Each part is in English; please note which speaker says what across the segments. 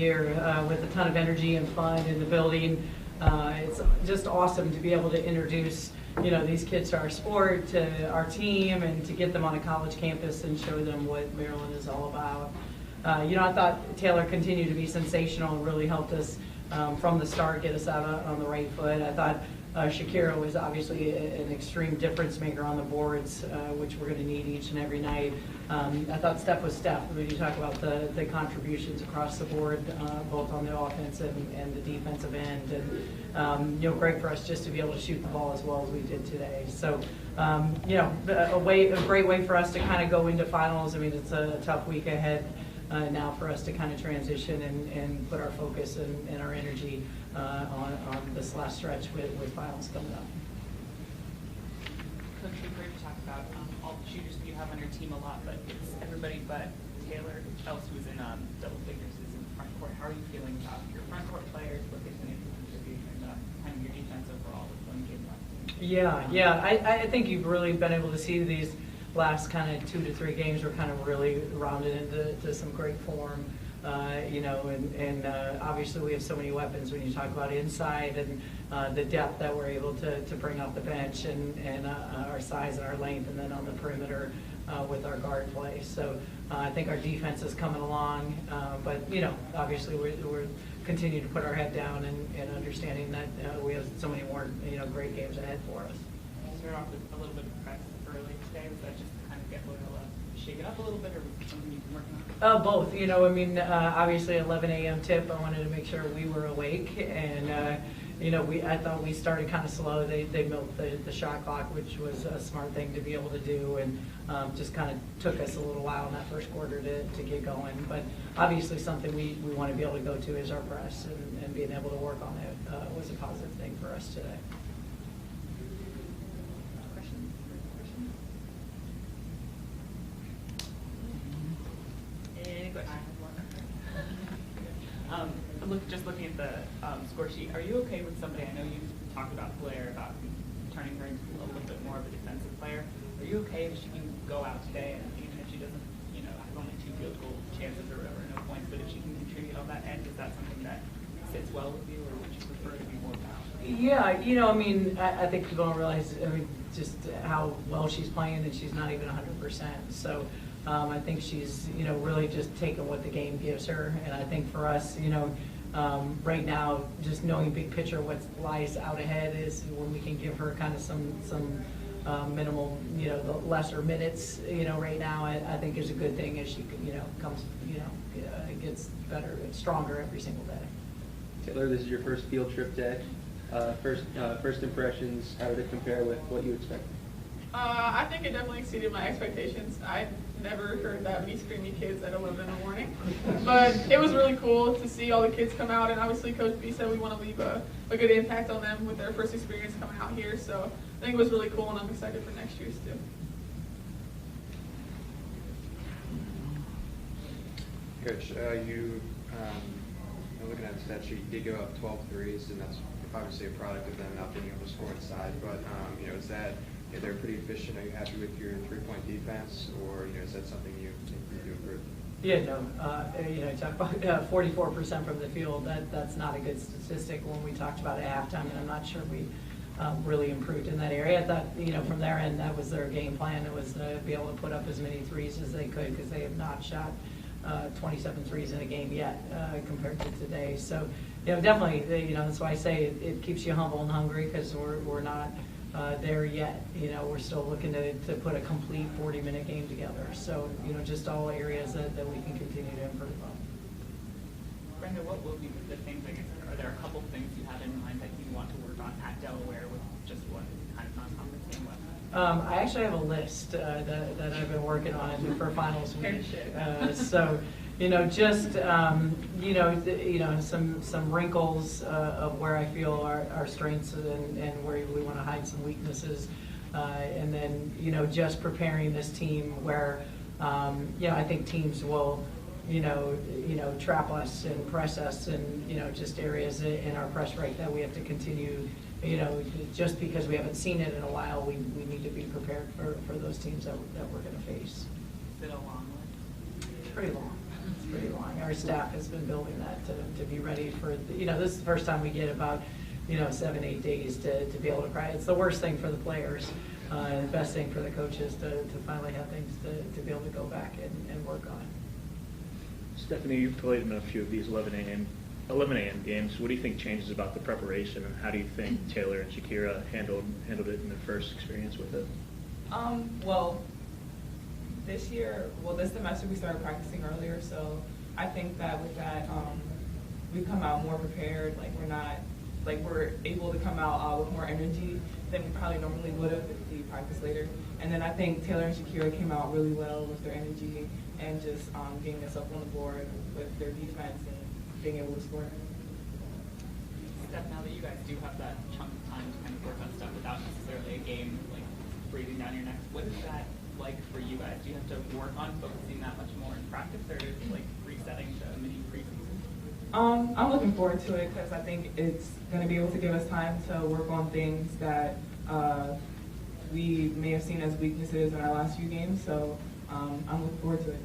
Speaker 1: year with a ton of energy and fun in the building. It's just awesome to be able to introduce these kids to our sport, to our team, and to get them on a college campus and show them what Maryland is all about. I thought Taylor continued to be sensational and really helped us from the start, get us out on the right foot. I thought Shakira was obviously an extreme difference maker on the boards, which we're going to need each and every night. I thought Steph was Steph. When you talk about the contributions across the board, both on the offensive and the defensive end, and great for us just to be able to shoot the ball as well as we did today. So, a great way for us to kind of go into finals. I mean, it's a tough week ahead. Now for us to kind of transition and put our focus and our energy on this last stretch with finals coming up.
Speaker 2: Coach, we've heard you talk about all the shooters that you have on your team a lot, but it's everybody but Taylor else who's in double figures is in the front court. How are you feeling about your front court players, what they've been able to contribute, and kind of your defense overall with one game left?
Speaker 1: Yeah. I think you've really been able to see these last kind of 2 to 3 games were kind of really rounded into some great form, and obviously we have so many weapons when you talk about inside and the depth that we're able to bring off the bench and our size and our length, and then on the perimeter with our guard play. So I think our defense is coming along, but obviously we're continuing to put our head down and understanding that we have so many more great games ahead for us.
Speaker 2: Start off with a little bit of practice early today. Was that just to kind of get shake it up a little bit, or was it something you've been working on?
Speaker 1: Both. Obviously 11 a.m. tip. I wanted to make sure we were awake, and I thought we started kind of slow. They milked the shot clock, which was a smart thing to be able to do, and just kind of took us a little while in that first quarter to get going. But obviously something we want to be able to go to is our press, and being able to work on it was a positive thing for us today.
Speaker 2: Just looking at the score sheet, are you okay with somebody? I know you talked about Blair, about turning her into a little bit more of a defensive player. Are you okay if she can go out today, and even if she doesn't, have only 2 field goal chances or whatever, no points, but if she can contribute on that end, is that something that fits well with you, or would you prefer to be more balanced?
Speaker 1: Yeah, I think people don't realize, just how well she's playing, and she's not even 100%. So I think she's, really just taking what the game gives her. And I think for us, right now, just knowing big picture what lies out ahead is when we can give her kind of some minimal, the lesser minutes, right now, I think is a good thing as she, comes, gets better and stronger every single day.
Speaker 3: Taylor, this is your first field trip day. First impressions, how did it compare with what you expected?
Speaker 4: I think it definitely exceeded my expectations. I never heard that many screamy kids at 11 in the morning. But it was really cool to see all the kids come out, and obviously Coach B said we want to leave a good impact on them with their first experience coming out here. So I think it was really cool, and I'm excited for next year's too.
Speaker 5: Coach, looking at the stat sheet, you did go up 12 threes, and that's obviously a product of them not being able to score inside. But is that they're pretty efficient? Are you happy with your 3-point defense, or is that something you think you do improve?
Speaker 1: Yeah, no. Talk about 44% from the field. That's not a good statistic. When we talked about at halftime, and I'm not sure we really improved in that area. I thought, from their end, that was their game plan. It was to be able to put up as many threes as they could, because they have not shot 27 threes in a game yet compared to today. So, definitely, that's why I say it keeps you humble and hungry, because we're not there yet. We're still looking to put a complete 40-minute game together. So, just all areas that we can continue to improve on.
Speaker 2: Brenda, what will be the things, are there a couple things you have in mind that you want to work on at Delaware with just one kind of non-conference game left?
Speaker 1: I actually have a list that I've been working on for finals week. So, just some wrinkles of where I feel our strengths and where we want to hide some weaknesses, and then just preparing this team where I think teams will trap us and press us, and just areas in our press rate that we have to continue. Just because we haven't seen it in a while, we need to be prepared for those teams that we're going to face.
Speaker 2: Is it a long list?
Speaker 1: It's pretty long. It's pretty long. our staff has been building that to be ready for, this is the first time we get about, 7, 8 days to be able to practice. It's the worst thing for the players, and the best thing for the coaches to finally have things to be able to go back and work on.
Speaker 6: Stephanie, you've played in a few of these 11 a.m. games. What do you think changes about the preparation, and how do you think Taylor and Shakira handled it in their first experience with it?
Speaker 2: Well, this semester we started practicing earlier, so I think that with that, we come out more prepared. We're able to come out with more energy than we probably normally would have if we practiced later. And then I think Taylor and Shakira came out really well with their energy and just getting us up on the board with their defense and being able to score. Steph, now that you guys do have that chunk of time to kind of work on stuff without necessarily a game breathing down your necks, what is that like for you guys? Do you have to work on focusing that much more in practice, or is it resetting to a mini preseason? I'm looking forward to it because I think it's going to be able to give us time to work on things that we may have seen as weaknesses in our last few games. So I'm looking forward to it.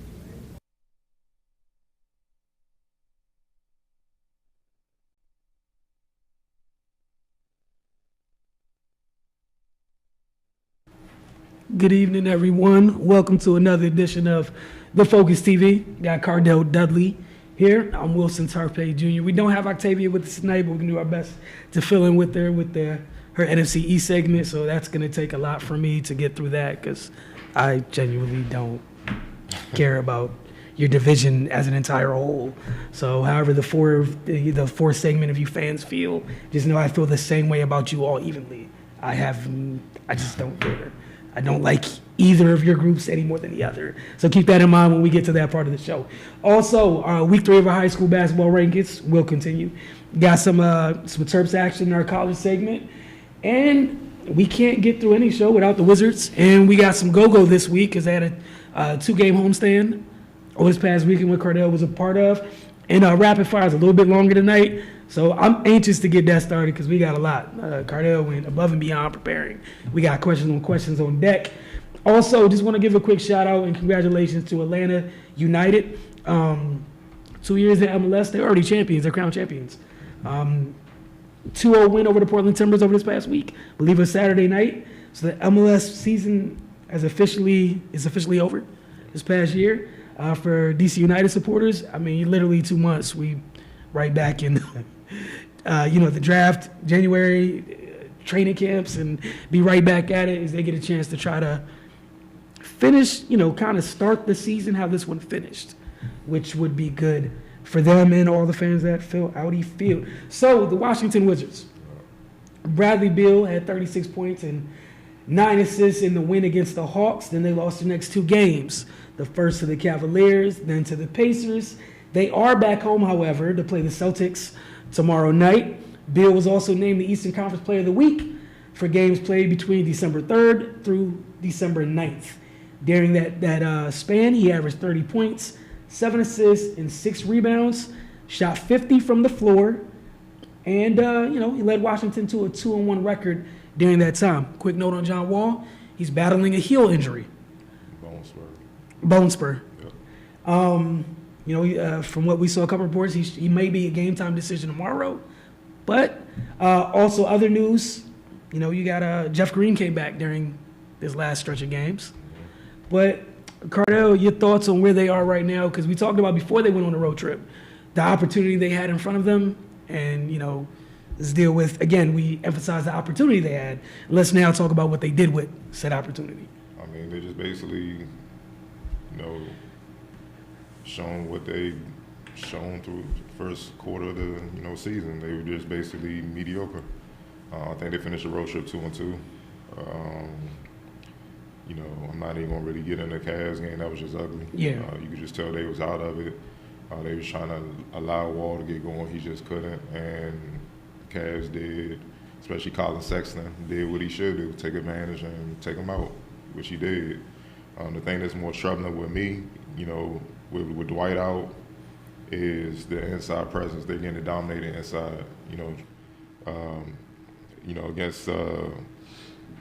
Speaker 7: Good evening, everyone. Welcome to another edition of The Focus TV. Got Cardell Dudley here. I'm Wilson Tarpey Jr. We don't have Octavia with us tonight, but we can do our best to fill in with her with her NFC East segment. So that's going to take a lot for me to get through that because I genuinely don't care about your division as an entire whole. So however the fourth segment of you fans feel, just know I feel the same way about you all evenly. I just don't care. I don't like either of your groups any more than the other. So keep that in mind when we get to that part of the show. Also, week 3 of our high school basketball rankings will continue. Got some Terps action in our college segment. And we can't get through any show without the Wizards. And we got some go-go this week because they had a 2-game homestand over this past weekend, what Cardell was a part of. And rapid fire is a little bit longer tonight. So I'm anxious to get that started because we got a lot. Cardell went above and beyond preparing. We got questions on deck. Also, just want to give a quick shout out and congratulations to Atlanta United. 2 years in MLS, they're already champions. They're crown champions. 2-0 win over the Portland Timbers over this past week. I believe it was Saturday night. So the MLS season is officially over this past year. For DC United supporters, I mean, literally 2 months, we right back in, the draft, January, training camps, and be right back at it as they get a chance to try to finish, kind of start the season how this one finished, which would be good for them and all the fans that fill Audi Field. So the Washington Wizards, Bradley Beal had 36 points and 9 assists in the win against the Hawks. Then they lost the next 2 games. The first to the Cavaliers, then to the Pacers. They are back home, however, to play the Celtics tomorrow night. Beal was also named the Eastern Conference Player of the Week for games played between December 3rd through December 9th. During that span, he averaged 30 points, 7 assists, and 6 rebounds, shot 50 from the floor, and, he led Washington to a 2-1 record during that time. Quick note on John Wall, he's battling a heel injury. Bone spur. Yep. From what we saw a couple reports, he may be a game time decision tomorrow. But also other news, you got Jeff Green came back during this last stretch of games. But Cardell, your thoughts on where they are right now? Because we talked about before they went on the road trip, the opportunity they had in front of them, and let's deal with, again, we emphasize the opportunity they had. Let's now talk about what they did with said opportunity.
Speaker 8: I mean, they just basically shown what they shown through the first quarter of the season. They were just basically mediocre. I think they finished the road trip 2-2. I'm not even gonna really get into the Cavs game. That was just ugly.
Speaker 7: Yeah.
Speaker 8: You could just tell they was out of it. They was trying to allow Wall to get going. He just couldn't. And the Cavs did, especially Colin Sexton, did what he should do, take advantage and take him out, which he did. The thing that's more troubling with me, with Dwight out, is the inside presence. They're getting dominated inside. Against the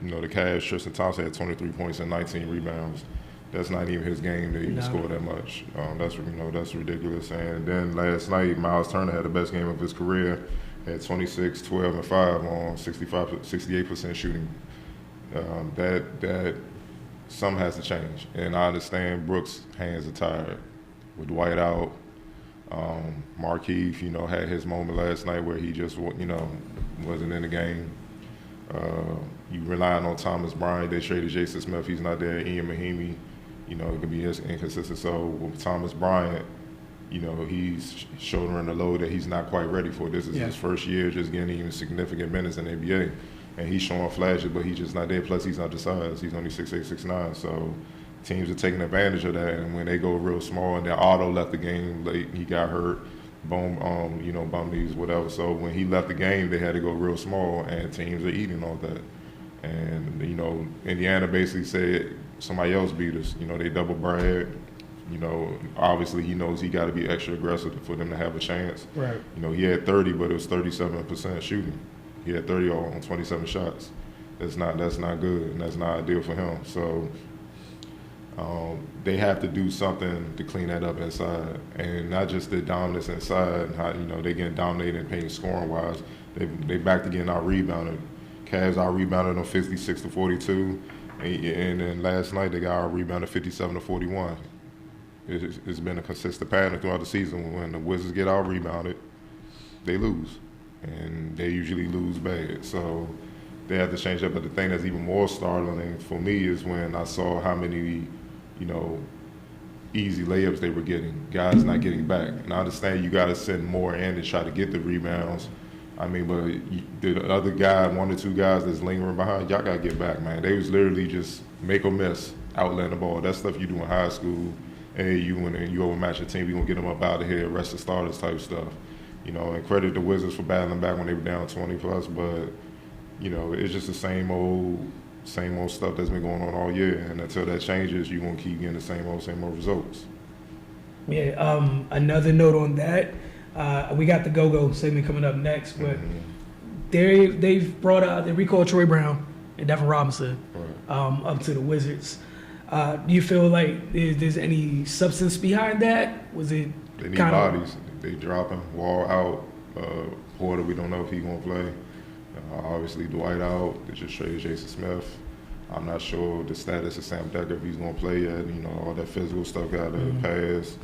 Speaker 8: Cavs, Tristan Thompson had 23 points and 19 rebounds. That's not even his game to even score that much. That's ridiculous. And then last night, Miles Turner had the best game of his career. Had 26, 12, and 5 on 68% shooting. That something has to change. And I understand Brooks' hands are tired. With Dwight out, Markieff, had his moment last night where he just, wasn't in the game. You relying on Thomas Bryant. They traded Jason Smith. He's not there. Ian Mahimi, it could be inconsistent. So with Thomas Bryant, he's shouldering the load that he's not quite ready for. This is his first year just getting even significant minutes in the NBA. And he's showing flashes, but he's just not there. Plus, he's not the size. He's only 6'8", 6'9". So teams are taking advantage of that. And when they go real small, and then Otto left the game late, he got hurt, bum knees, whatever. So when he left the game, they had to go real small, and teams are eating all that. And, Indiana basically said somebody else beat us. They double Brad. Obviously he knows he got to be extra aggressive for them to have a chance.
Speaker 7: Right.
Speaker 8: He had 30, but it was 37% shooting. He had 30 on 27 shots. That's not good, and that's not ideal for him. So they have to do something to clean that up inside, and not just the dominance inside. How they getting dominated in paint scoring wise. They back to getting out rebounded. Cavs out rebounded on 56-42, and then last night they got out rebounded 57-41. It's been a consistent pattern throughout the season. When the Wizards get out rebounded, they lose, and they usually lose bad. So they have to change up. But the thing that's even more startling for me is when I saw how many, easy layups they were getting. Guys not getting back. And I understand you got to send more in to try to get the rebounds. But the other guy, 1 or 2 guys that's lingering behind, y'all got to get back, man. They was literally just make or miss, outletting the ball. That's stuff you do in high school. AAU, and then you overmatch your team, we gonna get them up out of here, rest the starters type stuff. And credit the Wizards for battling back when they were down 20 plus, but it's just the same old stuff that's been going on all year. And until that changes, you're gonna keep getting the same old results.
Speaker 7: Yeah. Another note on that, we got the go-go segment coming up next, but they've brought they recalled Troy Brown and Devin Robinson up to the Wizards. Do you feel like there's any substance behind that? Was it
Speaker 8: They need bodies. They dropping. Wall out. Porter, we don't know if he's going to play. Obviously, Dwight out. They just traded Jason Smith. I'm not sure the status of Sam Decker, if he's going to play yet. All that physical stuff got to pass.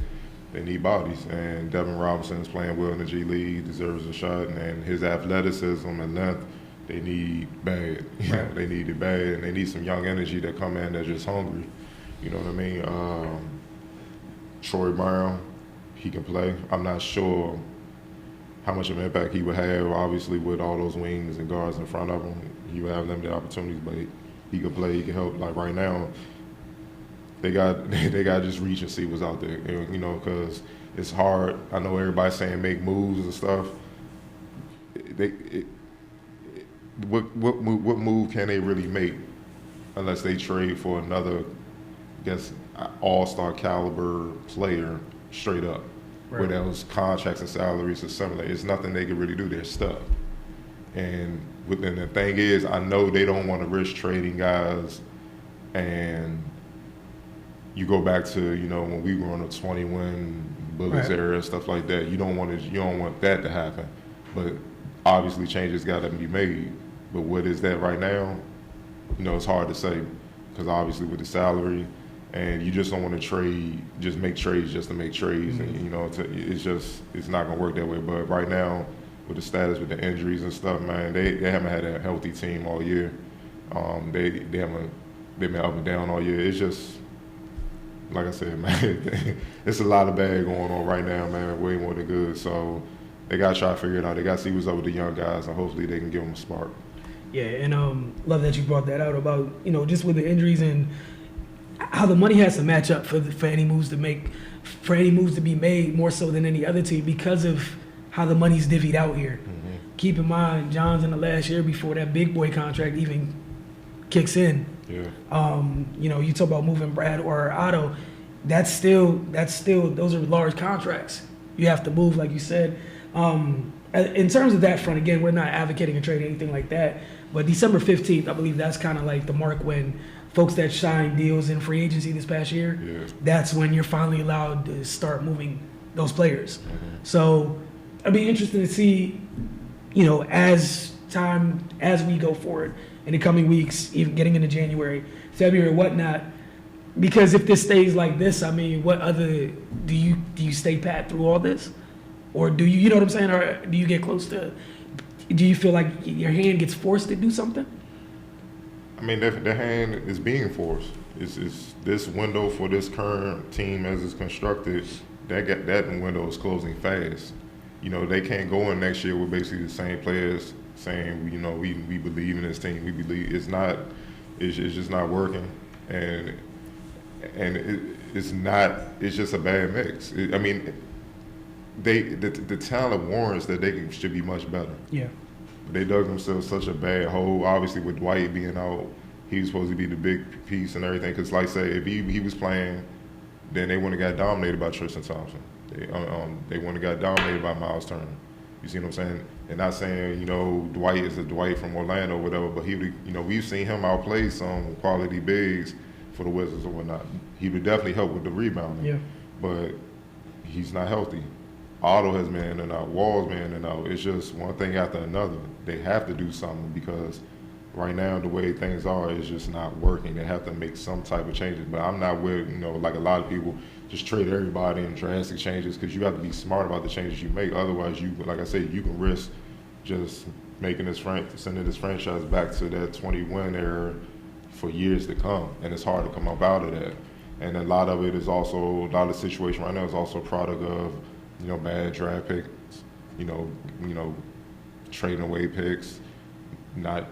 Speaker 8: They need bodies. And Devin Robinson is playing well in the G League, deserves a shot. And his athleticism and length, they need bad. They need it bad, and they need some young energy that come in that's just hungry. You know what I mean? Troy Brown, he can play. I'm not sure how much of an impact he would have, obviously, with all those wings and guards in front of him. He would have limited opportunities, but he could play, he can help. Like right now, they got just reach and see what's out there, because it's hard. I know everybody's saying make moves and stuff. What move can they really make unless they trade for another, I guess, all-star caliber player straight up, where those contracts and salaries are similar? It's nothing they can really do. They're stuck. And the thing is, I know they don't want to risk trading guys, and you go back to when we were on a 20-win Bullets era and stuff like that. You don't want that to happen, but obviously changes got to be made. But what is that right now? It's hard to say, because obviously with the salary, and you just don't want to trade, just make trades just to make trades, and it's not gonna work that way. But right now, with the status with the injuries and stuff, man, they haven't had a healthy team all year. They've been up and down all year. It's just, like I said, man, it's a lot of bad going on right now, man, way more than good. So they got to try to figure it out. They got to see what's up with the young guys, and hopefully they can give them a spark.
Speaker 7: Yeah, and love that you brought that out about, just with the injuries and how the money has to match up for any moves to be made more so than any other team because of how the money's divvied out here. Keep in mind, John's in the last year before that big boy contract even kicks in. Yeah. You talk about moving Brad or Otto, that's still those are large contracts. You have to move, like you said. In terms of that front, again, we're not advocating a trade or anything like that. But December 15th, I believe that's kind of like the mark when folks that signed deals in free agency this past year,
Speaker 8: Yeah.
Speaker 7: that's when you're finally allowed to start moving those players.
Speaker 8: Mm-hmm.
Speaker 7: So it'll be interesting to see, as we go forward in the coming weeks, even getting into January, February, whatnot. Because if this stays like this, I mean, what other do you stay pat through all this, or do you know what I'm saying, or do you get close to? Do you feel like your hand gets forced to do something?
Speaker 8: I mean, the hand is being forced. It's this window for this current team as it's constructed. That window is closing fast. They can't go in next year with basically the same players saying, we believe in this team. We believe it's not. It's just not working, and it's not. It's just a bad mix. The talent warrants that they should be much better.
Speaker 7: Yeah.
Speaker 8: But they dug themselves such a bad hole. Obviously, with Dwight being out, he was supposed to be the big piece and everything. Because, like I say, if he was playing, then they wouldn't have got dominated by Tristan Thompson. They wouldn't have got dominated by Miles Turner. You see what I'm saying? And not saying, Dwight is a Dwight from Orlando or whatever, but he would, we've seen him outplay some quality bigs for the Wizards or whatnot. He would definitely help with the rebounding.
Speaker 7: Yeah.
Speaker 8: But he's not healthy. Otto has been in and out. Wall's been in and out. It's just one thing after another. They have to do something because right now the way things are is just not working. They have to make some type of changes. But I'm not with, like a lot of people, just trade everybody in drastic changes because you have to be smart about the changes you make. Otherwise, like I said, you can risk just making sending this franchise back to that 20-win era for years to come. And it's hard to come up out of that. And a lot of it is also, a lot of the situation right now is also a product of, bad draft picks, trading away picks, not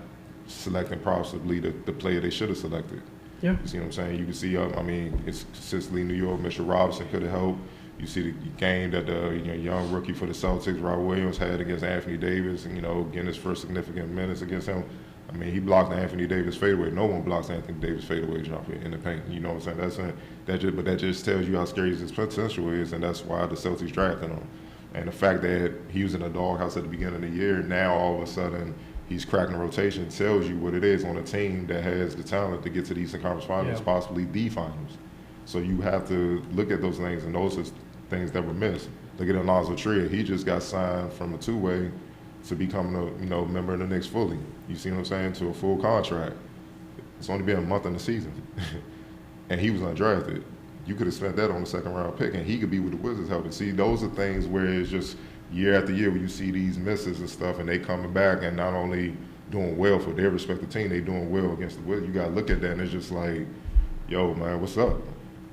Speaker 8: selecting possibly the player they should have selected.
Speaker 7: Yeah.
Speaker 8: You see what I'm saying? You can see, it's consistently New York. Mitchell Robinson could have helped. You see the game that the young rookie for the Celtics, Robert Williams, had against Anthony Davis, and, getting his first significant minutes against him. I mean, he blocked Anthony Davis fadeaway. No one blocks Anthony Davis fadeaway jumper in the paint. You know what I'm saying? But that just tells you how scary his potential is, and that's why the Celtics drafted him. And the fact that he was in a doghouse at the beginning of the year, now all of a sudden he's cracking the rotation, tells you what it is on a team that has the talent to get to the Eastern Conference Finals, possibly the Finals. So you have to look at those things, and those are things that were missed. Look at Alonzo Trier. He just got signed from a two-way to become a member of the Knicks fully. You see what I'm saying? To a full contract. It's only been a month in the season. And he was undrafted. You could have spent that on a second-round pick, and he could be with the Wizards helping. See, those are things where it's just year after year where you see these misses and stuff, and they coming back and not only doing well for their respective team, they doing well against the Wizards. You got to look at that, and it's just like, yo, man, what's up?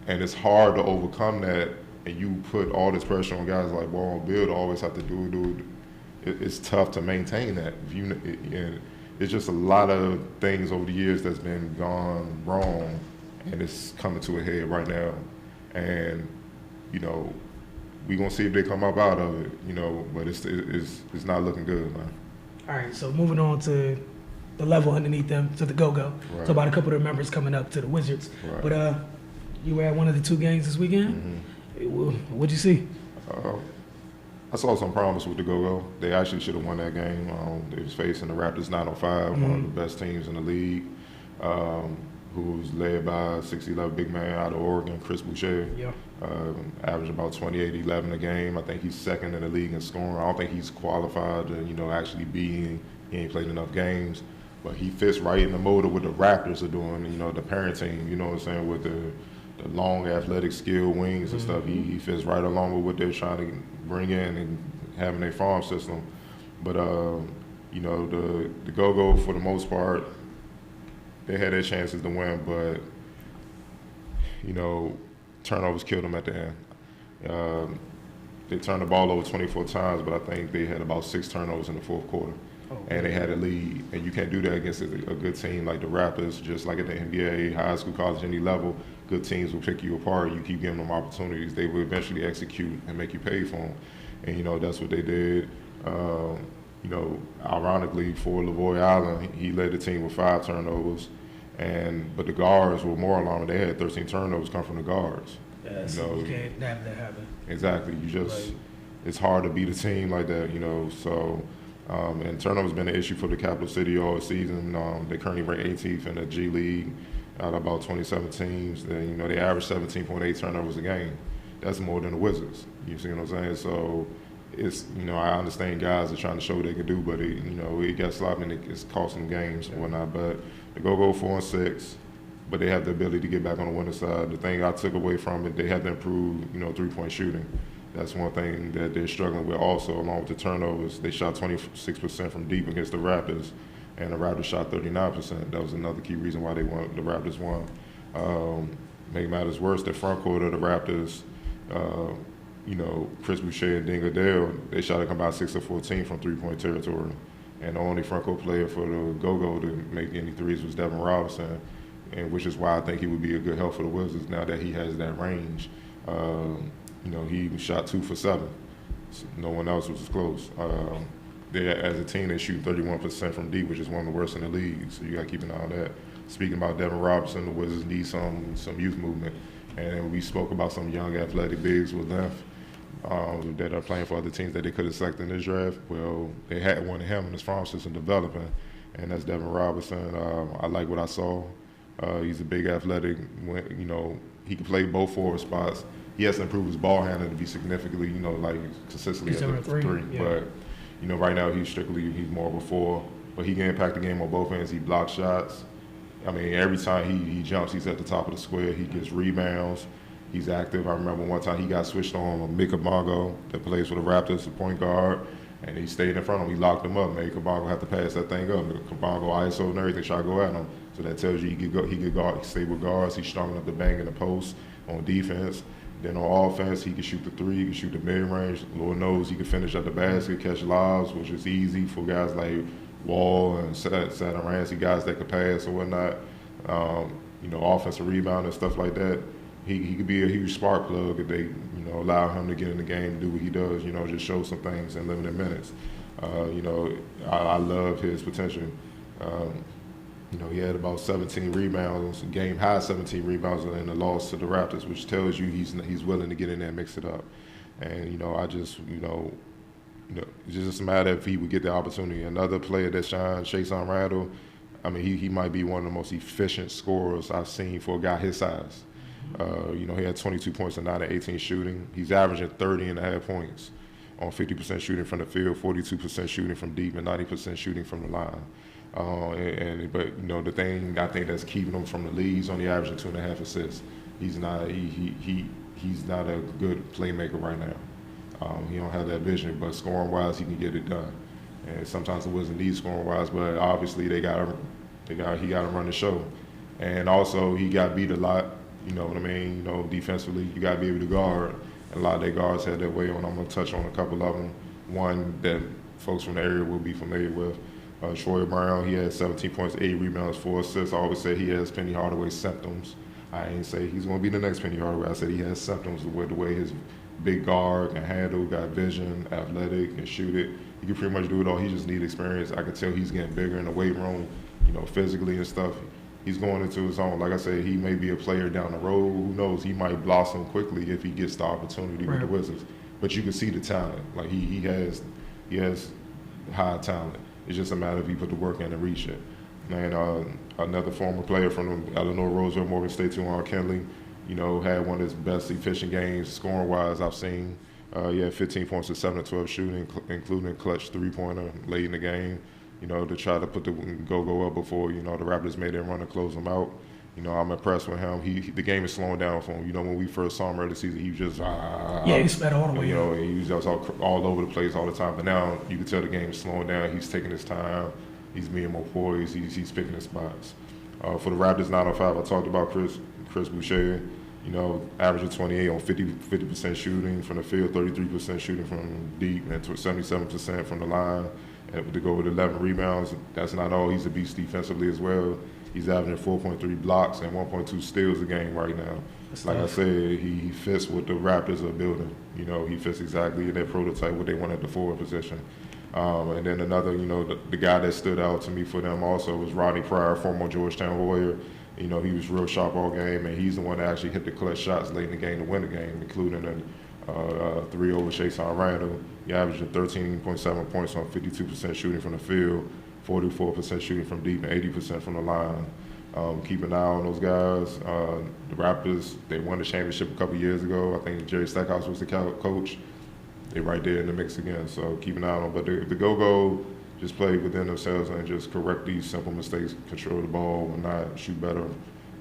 Speaker 8: And it's hard to overcome that, and you put all this pressure on guys like Wall and Bill to always have to do. It's tough to maintain that. And it's just a lot of things over the years that's been gone wrong, and it's coming to a head right now. And we're gonna see if they come up out of it. But it's not looking good, man.
Speaker 7: All right, so moving on to the level underneath them, to the Go-Go.
Speaker 8: Right.
Speaker 7: So about a couple of their members coming up to the Wizards.
Speaker 8: Right.
Speaker 7: But you were at one of the two games this weekend.
Speaker 8: Mm-hmm.
Speaker 7: What'd you see?
Speaker 8: I saw some promise with the Go-Go. They actually should have won that game. They was facing the Raptors 905, one of the best teams in the league, who's led by a 6'11" big man out of Oregon, Chris Boucher.
Speaker 7: Yeah.
Speaker 8: Averaging about 28, 11 a game. I think he's second in the league in scoring. I don't think he's qualified to, actually be. He ain't played enough games. But he fits right in the mold of what the Raptors are doing, the parent team, what I'm saying, with the long athletic skill wings and stuff. He fits right along with what they're trying to bring in and having their farm system. But, the Go-Go, for the most part, they had their chances to win, but, turnovers killed them at the end. They turned the ball over 24 times, but I think they had about 6 turnovers in the fourth quarter. And they had a lead, and you can't do that against a good team like the Raptors. Just like at the NBA, high school, college, any level, good teams will pick you apart. You keep giving them opportunities, they will eventually execute and make you pay for them. And that's what they did. Ironically, for Lavoy Allen, he led the team with 5 turnovers, but the guards were more alarming. They had 13 turnovers come from the guards.
Speaker 7: Yeah, so you can't have that happen.
Speaker 8: Exactly. It's hard to beat a team like that. So. And turnover's been an issue for the capital city all season. They currently rank 18th in the G League, out of about 27 teams. Then, you know, they average 17.8 turnovers a game. That's more than the Wizards. You see what I'm saying? So it's, you know, I understand guys are trying to show what they can do, but it, you know, it got sloppy and it's costing games and whatnot. But they go 4-6, but they have the ability to get back on the winning side. The thing I took away from it, they have to improve, you know, three-point shooting. That's one thing that they're struggling with also, along with the turnovers. They shot 26% from deep against the Raptors, and the Raptors shot 39%. That was another key reason why they won. The Raptors won. Make matters worse, the front court of the Raptors, you know, Chris Boucher and Dingadale, they shot a combined 6 of 14 from three-point territory. And the only front court player for the Go-Go to make any threes was Devin Robinson, and which is why I think he would be a good help for the Wizards now that he has that range. You know, he shot 2 for 7. So no one else was close. They, as a team, they shoot 31% from deep, which is one of the worst in the league. So you got to keep an eye on that. Speaking about Devin Robinson, the Wizards need some youth movement, and we spoke about some young athletic bigs with them that are playing for other teams that they could have selected in this draft. Well, they had one of him in his farm system developing, and that's Devin Robinson. I like what I saw. He's a big athletic. You know, he can play both forward spots. He has to improve his ball handling to be significantly, you know, like consistently
Speaker 7: He's
Speaker 8: at
Speaker 7: over
Speaker 8: the three.
Speaker 7: yeah.
Speaker 8: But, you know, right now he's more of a 4. But he can impact the game on both ends. He blocks shots. I mean, every time he jumps, he's at the top of the square. He gets rebounds. He's active. I remember one time he got switched on Mika Bongo that plays for the Raptors, the point guard, and he stayed in front of him. He locked him up. Mika Bongo had to pass that thing up. Mika Bongo ISO and everything, try to go at him. So that tells you he could guard, stay with guards. He's strong enough to bang in the post on defense. Then on offense, he can shoot the 3, he can shoot the mid-range. Lord knows he can finish at the basket, catch lobs, which is easy for guys like Wall and Saturn Ramsey, guys that could pass or whatnot. You know, offensive rebound and stuff like that. He could be a huge spark plug if they, you know, allow him to get in the game and do what he does, you know, just show some things in limited minutes. You know, I love his potential. You know, he had about 17 rebounds, game high 17 rebounds in the loss to the Raptors, which tells you he's willing to get in there and mix it up. And, you know, I just, you know, it's just a matter if he would get the opportunity. Another player that shines, Chasson Randle, I mean, he might be one of the most efficient scorers I've seen for a guy his size. You know, he had 22 points and 9 of 18 shooting. He's averaging 30.5 points on 50% shooting from the field, 42% shooting from deep, and 90% shooting from the line. But you know, the thing I think that's keeping him from the league, he's only averaging 2.5 assists. He's not a good playmaker right now. He don't have that vision, but scoring wise, he can get it done. And sometimes the Wizards need scoring wise, but obviously he got to run the show. And also he got beat a lot. You know what I mean? You know, defensively, you got to be able to guard. And a lot of their guards had their way on. I'm going to touch on a couple of them. One that folks from the area will be familiar with. Troy Brown, he had 17 points, 8 rebounds, 4 assists. I always say he has Penny Hardaway symptoms. I ain't say he's going to be the next Penny Hardaway. I said he has symptoms with the way his big guard can handle, got vision, athletic, can shoot it. He can pretty much do it all. He just needs experience. I can tell he's getting bigger in the weight room, you know, physically and stuff. He's going into his own. Like I said, he may be a player down the road. Who knows? He might blossom quickly if he gets the opportunity with the Wizards. But you can see the talent. Like he has high talent. It's just a matter of he put the work in and reach it. And another former player from Eleanor Roosevelt, Morgan State, Tewan Kenley, you know, had one of his best efficient games scoring-wise I've seen. He had 15 points with 7 of 12 shooting, including a clutch three-pointer late in the game, you know, to try to put the go up before, you know, the Raptors made their run to close them out. You know, I'm impressed with him. The game is slowing down for him. You know, when we first saw him early season, he was just
Speaker 7: he sped all the way.
Speaker 8: You know, he was just all over the place all the time. But now you can tell the game is slowing down. He's taking his time. He's being more poised. He's picking his spots. For the Raptors 905, I talked about Chris Boucher. You know, averaging 28 on 50% shooting from the field, 33% shooting from deep, and 77% from the line. And to go with 11 rebounds, that's not all. He's a beast defensively as well. He's averaging 4.3 blocks and 1.2 steals a game right now. Like I said, he fits what the Raptors are building. You know, he fits exactly in their prototype, what they want at the forward position. And then another, you know, the guy that stood out to me for them also was Rodney Pryor, former Georgetown Warrior. You know, he was real sharp all game, and he's the one that actually hit the clutch shots late in the game to win the game, including a 3 over Chasson Randle. He averaged 13.7 points on 52% shooting from the field, 44% shooting from deep, and 80% from the line. Keep an eye on those guys. The Raptors, they won the championship a couple years ago. I think Jerry Stackhouse was the coach. They're right there in the mix again, so keep an eye on them. But the go-go, just play within themselves and just correct these simple mistakes, control the ball, and not shoot better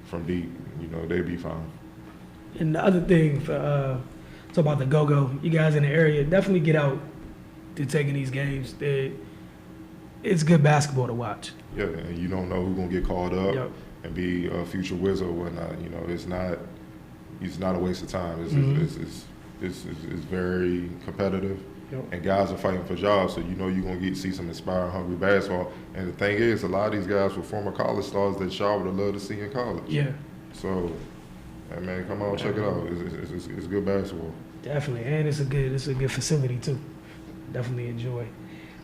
Speaker 8: from deep. They'll be fine.
Speaker 7: And the other thing for talk about the go-go, you guys in the area, definitely get out to taking these games. It's good basketball to watch.
Speaker 8: Yeah, and you don't know who's gonna get called up
Speaker 7: Yep.
Speaker 8: and be a future wizard or whatnot. It's not a waste of time. It's very competitive,
Speaker 7: Yep.
Speaker 8: and guys are fighting for jobs. So you're gonna see some inspired, hungry basketball. And the thing is, a lot of these guys were former college stars that y'all would have loved to see in college.
Speaker 7: Yeah,
Speaker 8: So, hey man, come on, check it out. It's good basketball.
Speaker 7: definitely, and it's a good facility too. Definitely enjoy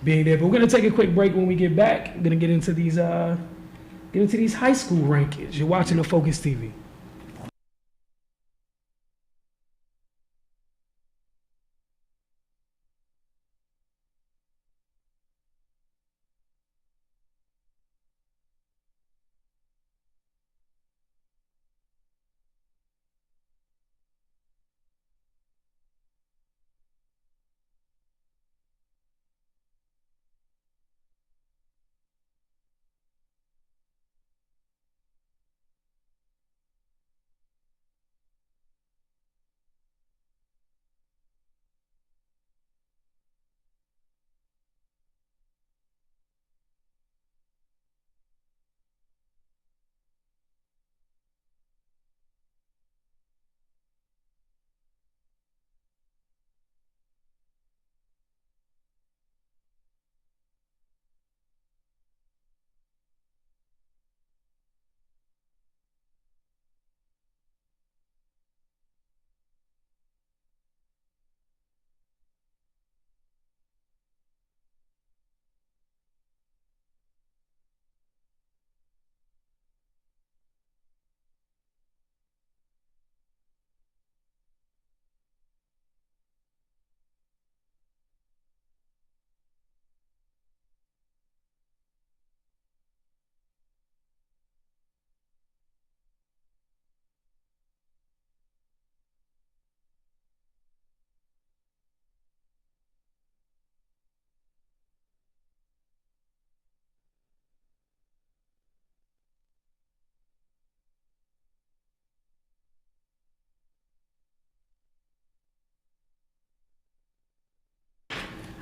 Speaker 7: being there. But we're gonna take a quick break. When we get back, we're gonna get into these high school rankings. You're watching the Focus TV.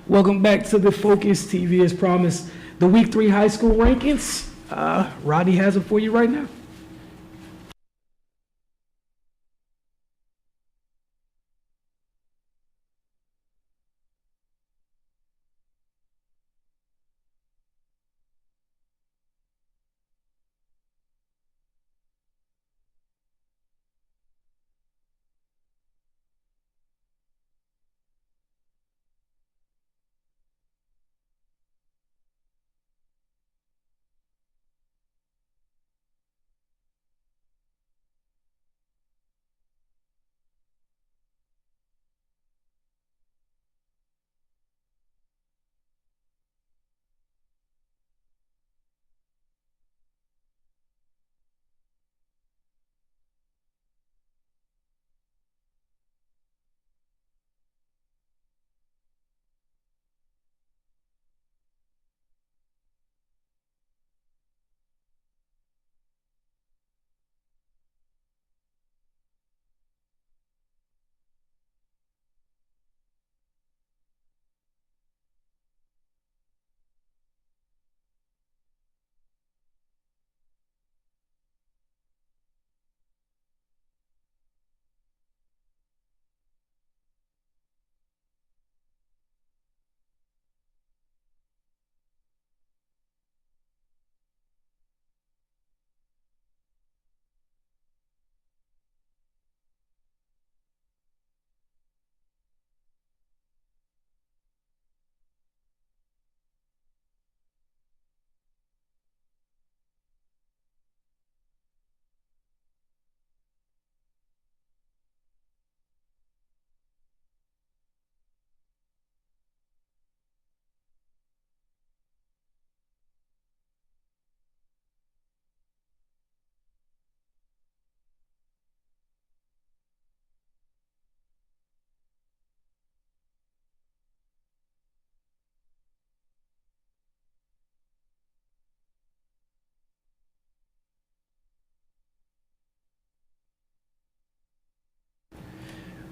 Speaker 7: Welcome back to the Focus TV. As promised, the Week 3 high school rankings. Rodney has it for you right now.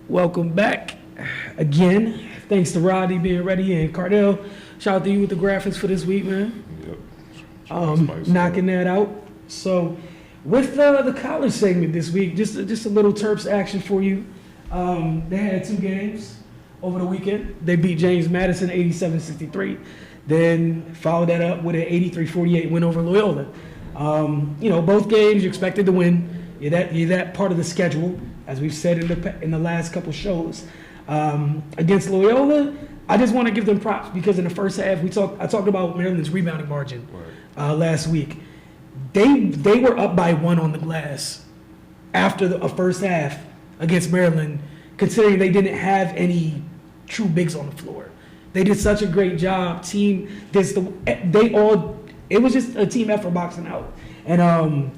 Speaker 7: Welcome back again. Thanks to Roddy being ready and Cardell. Shout out to you with the graphics for this week, man.
Speaker 8: Yep.
Speaker 7: Knocking that out. So, with the college segment this week, just a little Terps action for you. They had 2 games over the weekend. They beat James Madison 87-63. Then followed that up with an 83-48 win over Loyola. Both games you expected to win. You're that part of the schedule, as we've said in the last couple shows. Against Loyola, I just want to give them props because in the first half I talked about Maryland's rebounding margin last week. They were up by 1 on the glass after a first half against Maryland, considering they didn't have any true bigs on the floor. They did such a great job. It was just a team effort boxing out. And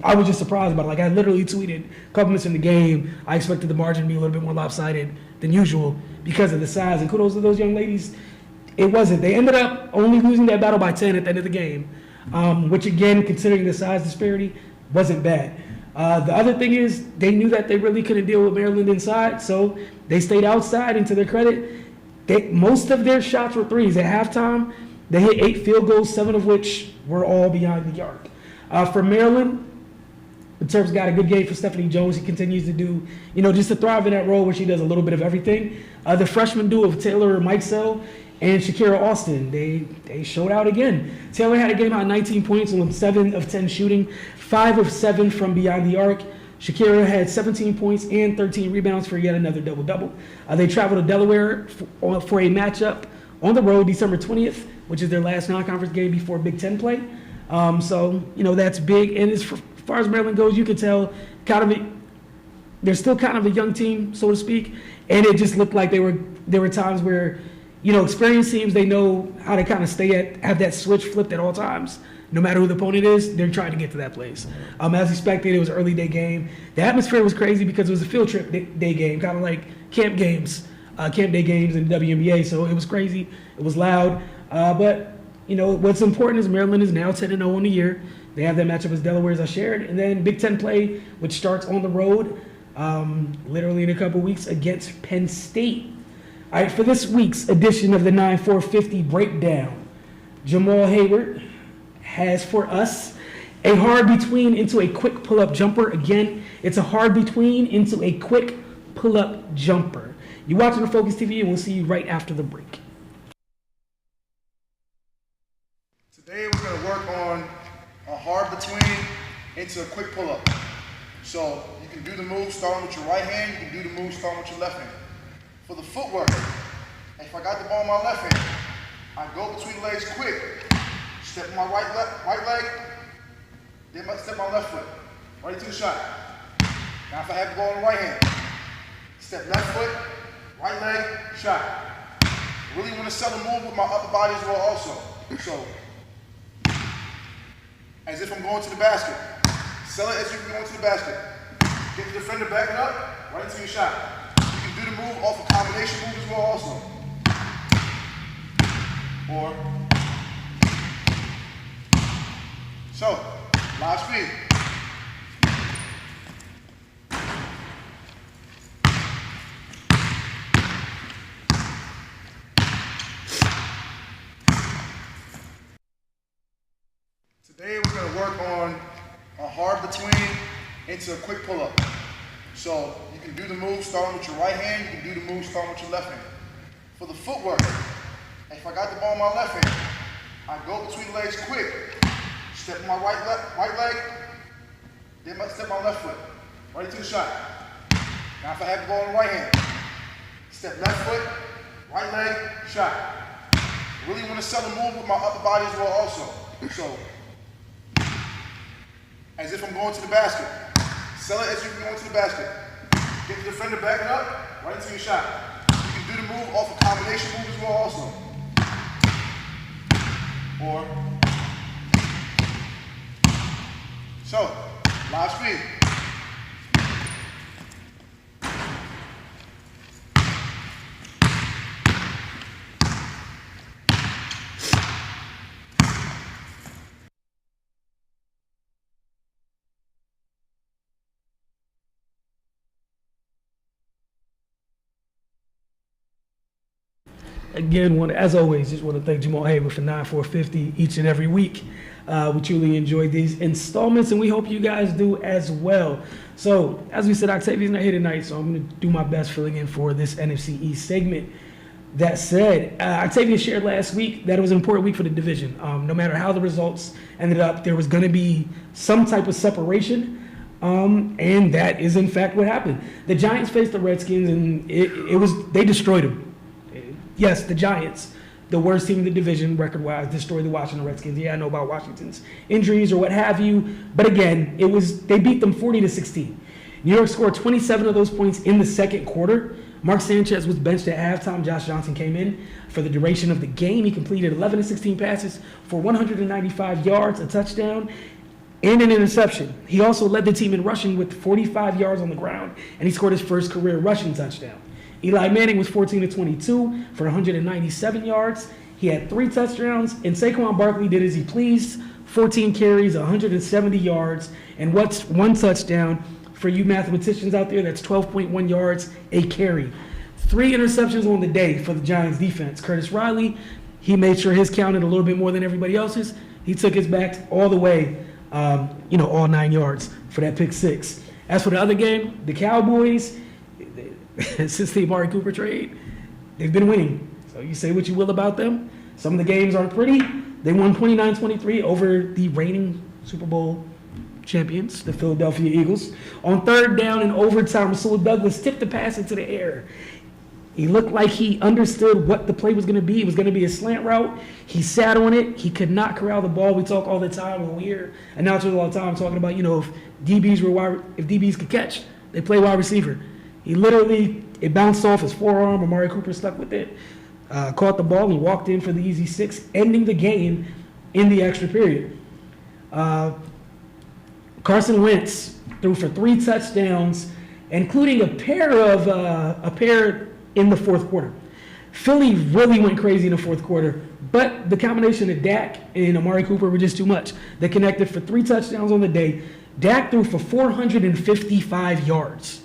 Speaker 7: I was just surprised about it. Like, I literally tweeted a couple minutes in the game, I expected the margin to be a little bit more lopsided than usual because of the size. And kudos to those young ladies. It wasn't. They ended up only losing that battle by 10 at the end of the game, which, again, considering the size disparity, wasn't bad. The other thing is they knew that they really couldn't deal with Maryland inside, so they stayed outside. And to their credit, most of their shots were threes. At halftime, they hit 8 field goals, 7 of which were all beyond the arc. For Maryland, the Terps got a good game for Stephanie Jones. He continues to do, just to thrive in that role where she does a little bit of everything. The freshman duo of Taylor Mikesell and Shakira Austin, they showed out again. Taylor had a game high 19 points on 7 of 10 shooting, 5 of 7 from beyond the arc. Shakira had 17 points and 13 rebounds for yet another double-double. They traveled to Delaware for a matchup on the road December 20th, which is their last non-conference game before Big Ten play. That's big. And as far as Maryland goes, you can tell they're still kind of a young team, so to speak. And it just looked like there were times where, experienced teams, they know how to kind of have that switch flipped at all times. No matter who the opponent is, they're trying to get to that place. As expected, it was an early day game. The atmosphere was crazy because it was a field trip day game, kind of like camp day games in the WNBA. So it was crazy. It was loud. But what's important is Maryland is now 10-0 on the year. They have that matchup as Delaware, as I shared. And then Big Ten play, which starts on the road literally in a couple weeks against Penn State. All right, for this week's edition of the 9-4-50 Breakdown, Jamal Hayward has for us a hard between into a quick pull-up jumper. Again, it's a hard between into a quick pull-up jumper. You're watching the Focus TV, and we'll see you right after the break.
Speaker 9: Today we're going to work on a hard between into a quick pull-up. So you can do the move starting with your right hand, you can do the move starting with your left hand. For the footwork, if I got the ball in my left hand, I go between the legs quick, step my right leg, then step my left foot, right into the shot. Now if I have the ball in the right hand, step left foot, right leg, shot. I really want to sell the move with my upper body as well also. So, as if I'm going to the basket. Sell it as if you're going to the basket. Get the defender backing up, right into your shot. You can do the move off a combination move as well also. Or, so, live speed. Today we're going to work on a hard between into a quick pull-up. So you can do the move starting with your right hand, you can do the move starting with your left hand. For the footwork, if I got the ball in my left hand, I go between the legs quick, step my right leg, then step my left foot, right into the shot. Now if I have the ball in the right hand, step left foot, right leg, shot. I really want to sell the move with my upper body as well also. So, as if I'm going to the basket. Sell it as if you're going to the basket. Get the defender backing up, right into your shot. You can do the move off a combination move as well also. Or, so, live speed.
Speaker 7: Again, as always, just want to thank Jamal Haber for 9-4-50 each and every week. We truly enjoyed these installments, and we hope you guys do as well. So, as we said, Octavia's not here tonight, so I'm going to do my best filling in for this NFC East segment. That said, Octavia shared last week that it was an important week for the division. No matter how the results ended up, there was going to be some type of separation, and that is in fact what happened. The Giants faced the Redskins, and they destroyed them. Yes, the Giants, the worst team in the division record-wise, destroyed the Washington Redskins. Yeah, I know about Washington's injuries or what have you, but again, they beat them 40-16. New York scored 27 of those points in the second quarter. Mark Sanchez was benched at halftime. Josh Johnson came in for the duration of the game. He completed 11 of 16 passes for 195 yards, a touchdown, and an interception. He also led the team in rushing with 45 yards on the ground, and he scored his first career rushing touchdown. Eli Manning was 14-22 for 197 yards. He had 3 touchdowns, and Saquon Barkley did as he pleased, 14 carries, 170 yards, and what's 1 touchdown. For you mathematicians out there, that's 12.1 yards a carry. 3 interceptions on the day for the Giants defense. Curtis Riley, he made sure his counted a little bit more than everybody else's. He took his backs all the way, all 9 yards for that pick 6. As for the other game, the Cowboys, since the Amari Cooper trade, they've been winning. So you say what you will about them. Some of the games aren't pretty. They won 29-23 over the reigning Super Bowl champions, the Philadelphia Eagles. On third down in overtime, Rasul Douglas tipped the pass into the air. He looked like he understood what the play was going to be. It was going to be a slant route. He sat on it. He could not corral the ball. We talk all the time when we hear announcers all the time talking about, if DBs could catch, they play wide receiver. He literally, it bounced off his forearm. Amari Cooper stuck with it, caught the ball, and walked in for the easy 6, ending the game in the extra period. Carson Wentz threw for 3 touchdowns, including a pair in the fourth quarter. Philly really went crazy in the fourth quarter, but the combination of Dak and Amari Cooper were just too much. They connected for 3 touchdowns on the day. Dak threw for 455 yards.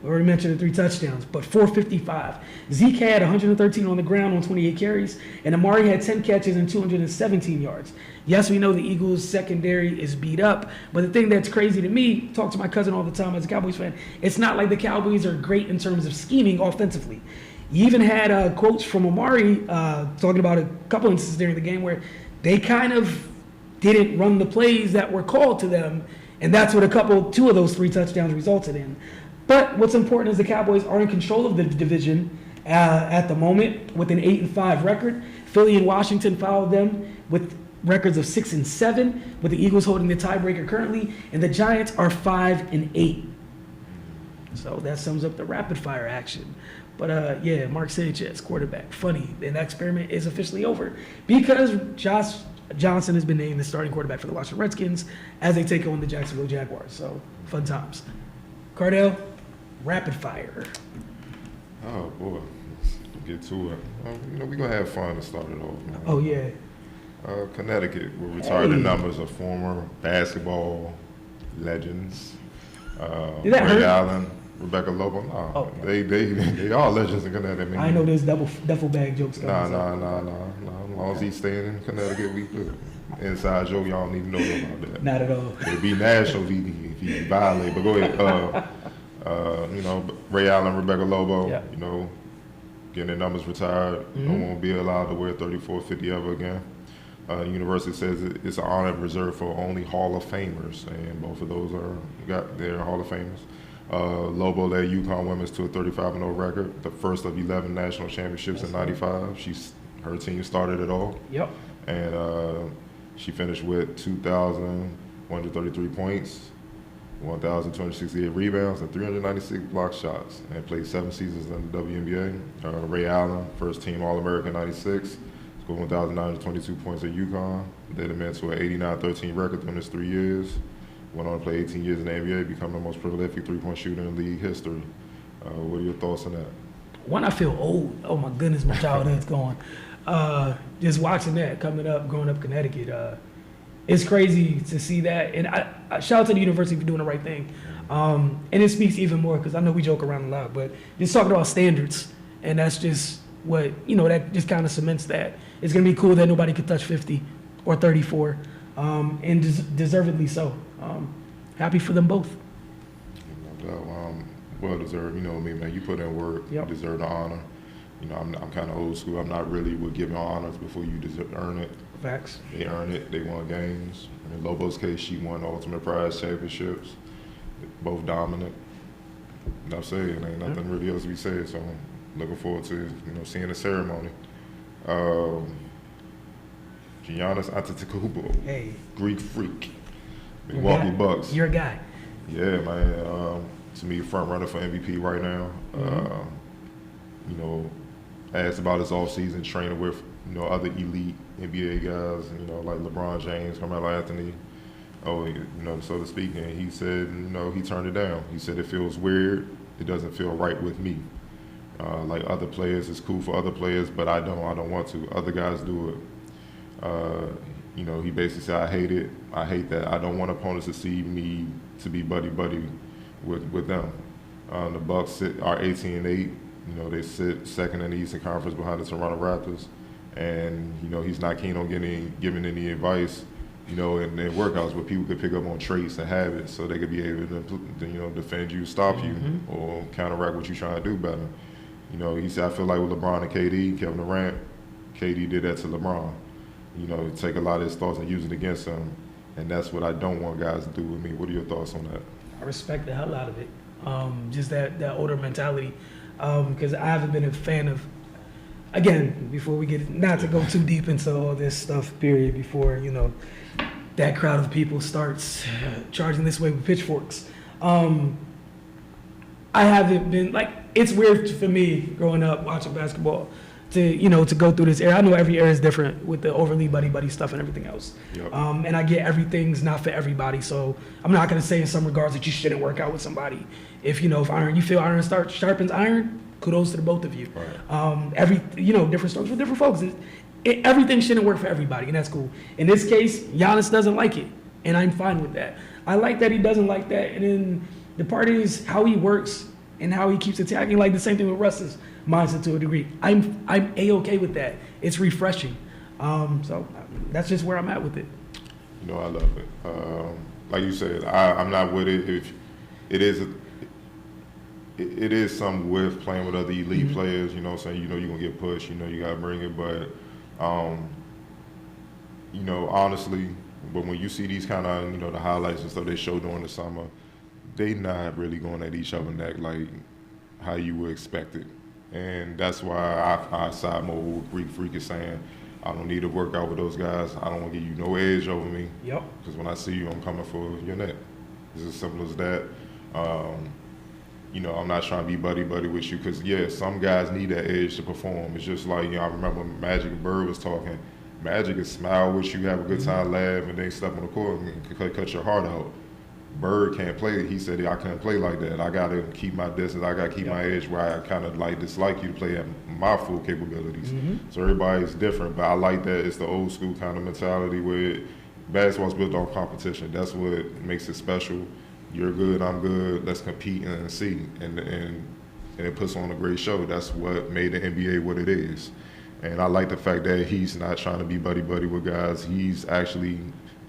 Speaker 7: I already mentioned the 3 touchdowns, but 455. Zeke had 113 on the ground on 28 carries, and Amari had 10 catches and 217 yards. Yes, we know the Eagles' secondary is beat up, but the thing that's crazy to me, talk to my cousin all the time as a Cowboys fan, it's not like the Cowboys are great in terms of scheming offensively. You even had quotes from Amari talking about a couple instances during the game where they kind of didn't run the plays that were called to them, and that's what 2 of those 3 touchdowns resulted in. But what's important is the Cowboys are in control of the division at the moment with an 8-5 record. Philly and Washington followed them with records of 6-7, with the Eagles holding the tiebreaker currently, and the Giants are 5-8. So that sums up the rapid fire action. But Mark Sanchez, quarterback, funny. And that experiment is officially over because Josh Johnson has been named the starting quarterback for the Washington Redskins as they take on the Jacksonville Jaguars. So fun times. Cardell, rapid fire.
Speaker 8: Oh boy, let's get to it. We're gonna have fun to start it off, man.
Speaker 7: Oh yeah.
Speaker 8: Connecticut will retire the numbers of former basketball legends.
Speaker 7: Did that
Speaker 8: Ray
Speaker 7: hurt?
Speaker 8: Allen, Rebecca Lobo. They are legends in Connecticut.
Speaker 7: I know there's duffel bag jokes coming.
Speaker 8: Nah. As long as he's staying in Connecticut, we good. Inside joke, y'all don't need to know about that.
Speaker 7: Not at all.
Speaker 8: It'd be national if he violate. But go ahead. Ray Allen, Rebecca Lobo.
Speaker 7: Yeah.
Speaker 8: Getting their numbers retired. No one will be allowed to wear 34-50 ever again. University says it's an honor reserved for only Hall of Famers, and both of those they're Hall of Famers. Lobo led UConn women's to a 35-0 record, the first of 11 national championships in '95. Her team started it all.
Speaker 7: Yep.
Speaker 8: And she finished with 2,133 points, 1,268 rebounds, and 396 block shots, and played 7 seasons in the WNBA. Ray Allen, first team All-American '96. Scored 1,922 points at UConn. Led them into an 89-13 record during his 3 years. Went on to play 18 years in the NBA, becoming the most prolific three-point shooter in league history. What are your thoughts on that?
Speaker 7: One, I feel old. Oh my goodness, my childhood's gone. Just watching that growing up in Connecticut, it's crazy to see that. And I shout out to the university for doing the right thing. And it speaks even more because I know we joke around a lot, but just talking about standards, and that's just what, that just kind of cements that. It's going to be cool that nobody could touch 50 or 34, and deservedly so. Happy for them both.
Speaker 8: Well deserved. You know me, man. You put in work.
Speaker 7: Yep.
Speaker 8: You deserve the honor. I'm kind of old school. I'm not really with giving honors before you earn it.
Speaker 7: Facts.
Speaker 8: They earned it. They won games. In Lobo's case, she won the Ultimate Prize championships. Both dominant. Enough said. Ain't nothing really else to be said. So I'm looking forward to seeing the ceremony. Giannis Antetokounmpo.
Speaker 7: Hey.
Speaker 8: Greek freak. Milwaukee Bucks.
Speaker 7: You're a guy.
Speaker 8: Yeah, man. To me, front runner for MVP right now. Asked about his offseason training with other elite NBA guys, like LeBron James, Carmelo Anthony. So to speak. And he said, he turned it down. He said it feels weird. It doesn't feel right with me. Like other players, it's cool for other players, but I don't want to. Other guys do it. He basically said, I hate it. I hate that. I don't want opponents to see me to be buddy-buddy with them. The Bucks are 18-8. They sit second in the Eastern Conference behind the Toronto Raptors. And, he's not keen on giving any advice, in workouts where people could pick up on traits and habits so they could be able to defend you, stop you, or counteract what you're trying to do better. He said, I feel like with LeBron and KD, Kevin Durant, KD did that to LeBron. Take a lot of his thoughts and use it against him. And that's what I don't want guys to do with me. What are your thoughts on that?
Speaker 7: I respect the hell out of it. Just that older mentality. Because I haven't been a fan of, again, before we get, not to go too deep into all this stuff, period, before, that crowd of people starts charging this way with pitchforks. I haven't been, it's weird for me growing up watching basketball to go through this era. I know every era is different with the overly buddy stuff and everything else.
Speaker 8: Yep.
Speaker 7: And I get everything's not for everybody. So I'm not going to say in some regards that you shouldn't work out with somebody. If you feel iron sharpens iron, kudos to the both of you.
Speaker 8: Right.
Speaker 7: Different strokes for different folks. Everything shouldn't work for everybody, and that's cool. In this case, Giannis doesn't like it, and I'm fine with that. I like that he doesn't like that, and then the part is how he works and how he keeps attacking. Like the same thing with Russ's mindset to a degree. I'm A-okay with that. It's refreshing. So that's just where I'm at with it.
Speaker 8: I love it. Like you said, I'm not with it. If it is something with playing with other elite players, you're going to get pushed, you got to bring it. But, honestly, but when you see these kind of, the highlights and stuff they show during the summer, they not really going at each other neck like how you would expect it. And that's why I side more with Greek Freak is saying, I don't need to work out with those guys. I don't want to give you no edge over me.
Speaker 7: Yep.
Speaker 8: Because when I see you, I'm coming for your neck. It's as simple as that. I'm not trying to be buddy-buddy with you because, some guys need that edge to perform. It's just like, I remember Magic and Bird was talking. Magic can smile with you, have a good time, laugh, and then step on the court and cut your heart out. Bird can't play. He said, I can't play like that. I got to keep my distance. I got to keep my edge where I kind of dislike you to play at my full capabilities. So everybody's different, but I like that it's the old school kind of mentality where basketball's built on competition. That's what makes it special. You're good, I'm good, let's compete and see. And it puts on a great show. That's what made the NBA what it is. And I like the fact that he's not trying to be buddy-buddy with guys. He's actually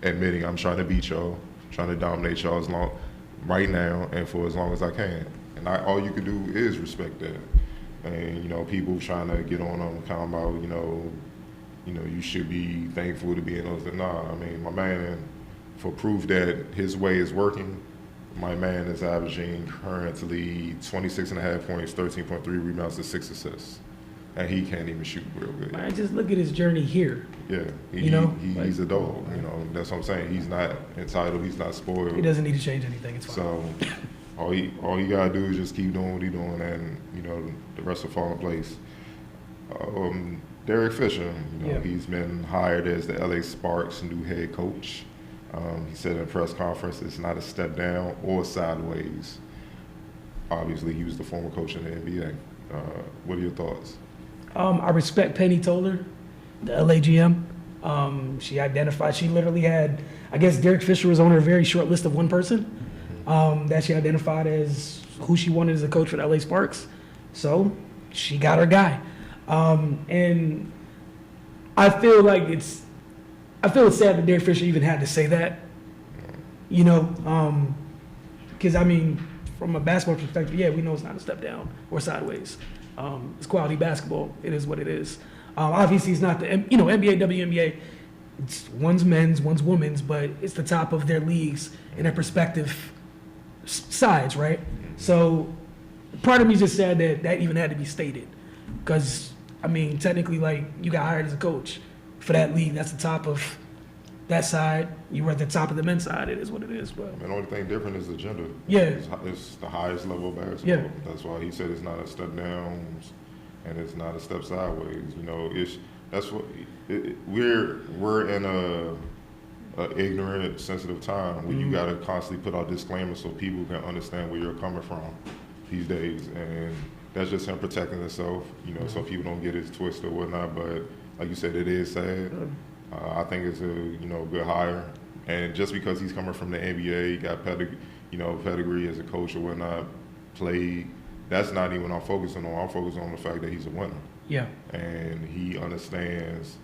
Speaker 8: admitting, I'm trying to beat y'all, trying to dominate y'all right now and for as long as I can. And all you can do is respect that. And, people trying to get on him, talking about, you should be thankful to be in those. Nah, I mean, my man, for proof that his way is working, my man is averaging currently 26.5 points, 13.3 rebounds, and 6 assists. And he can't even shoot real good.
Speaker 7: Man, just look at his journey here.
Speaker 8: Yeah, he's a dog. That's what I'm saying. He's not entitled. He's not spoiled.
Speaker 7: He doesn't need to change anything. It's fine.
Speaker 8: So all you gotta do is just keep doing what he's doing, and the rest will fall in place. Derek Fisher, he's been hired as the LA Sparks' new head coach. He said in a press conference, it's not a step down or sideways. Obviously, he was the former coach in the NBA. What are your thoughts?
Speaker 7: I respect Penny Toller, the LA GM. She literally had, I guess Derek Fisher was on her very short list of one person that she identified as who she wanted as a coach for the LA Sparks. So she got her guy. And I feel it's sad that Derek Fisher even had to say that, you know, because I mean, from a basketball perspective, yeah, we know it's not a step down or sideways. It's quality basketball. It is what it is. Obviously, it's not the NBA, WNBA. It's one's men's, one's women's, but it's the top of their leagues in their respective sides, right? So part of me just said that even had to be stated, because I mean, technically, like, you got hired as a coach for that league. That's the top of that side. You were at the top of the men's side. It is what it is. But
Speaker 8: I mean, the only thing different is the gender.
Speaker 7: Yeah.
Speaker 8: It's the highest level of basketball.
Speaker 7: Yeah.
Speaker 8: That's why he said it's not a step down and it's not a step sideways. You know, we're in a ignorant, sensitive time where you got to constantly put out disclaimers so people can understand where you're coming from these days. And that's just him protecting himself, you know, so people don't get it twisted or whatnot. But like you said, it is sad. I think it's a good hire, and just because he's coming from the NBA, he got pedigree as a coach or whatnot, played. That's not even what I'm focusing on. I'm focusing on the fact that he's a winner.
Speaker 7: yeah,
Speaker 8: And he understands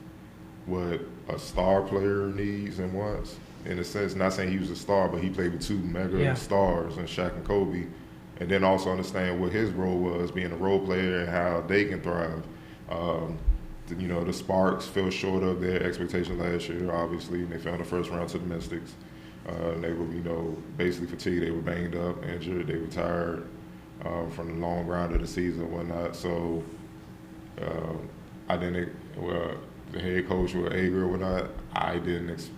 Speaker 8: what a star player needs and wants. In a sense, not saying he was a star, but he played with two mega stars in Shaq and Kobe, and then also understand what his role was, being a role player and how they can thrive. The Sparks fell short of their expectations last year, obviously, and they fell in the first round to the Mystics. They were, basically fatigued. They were banged up, injured. They were tired from the long grind of the season and whatnot. So the head coach with Ager or whatnot, I didn't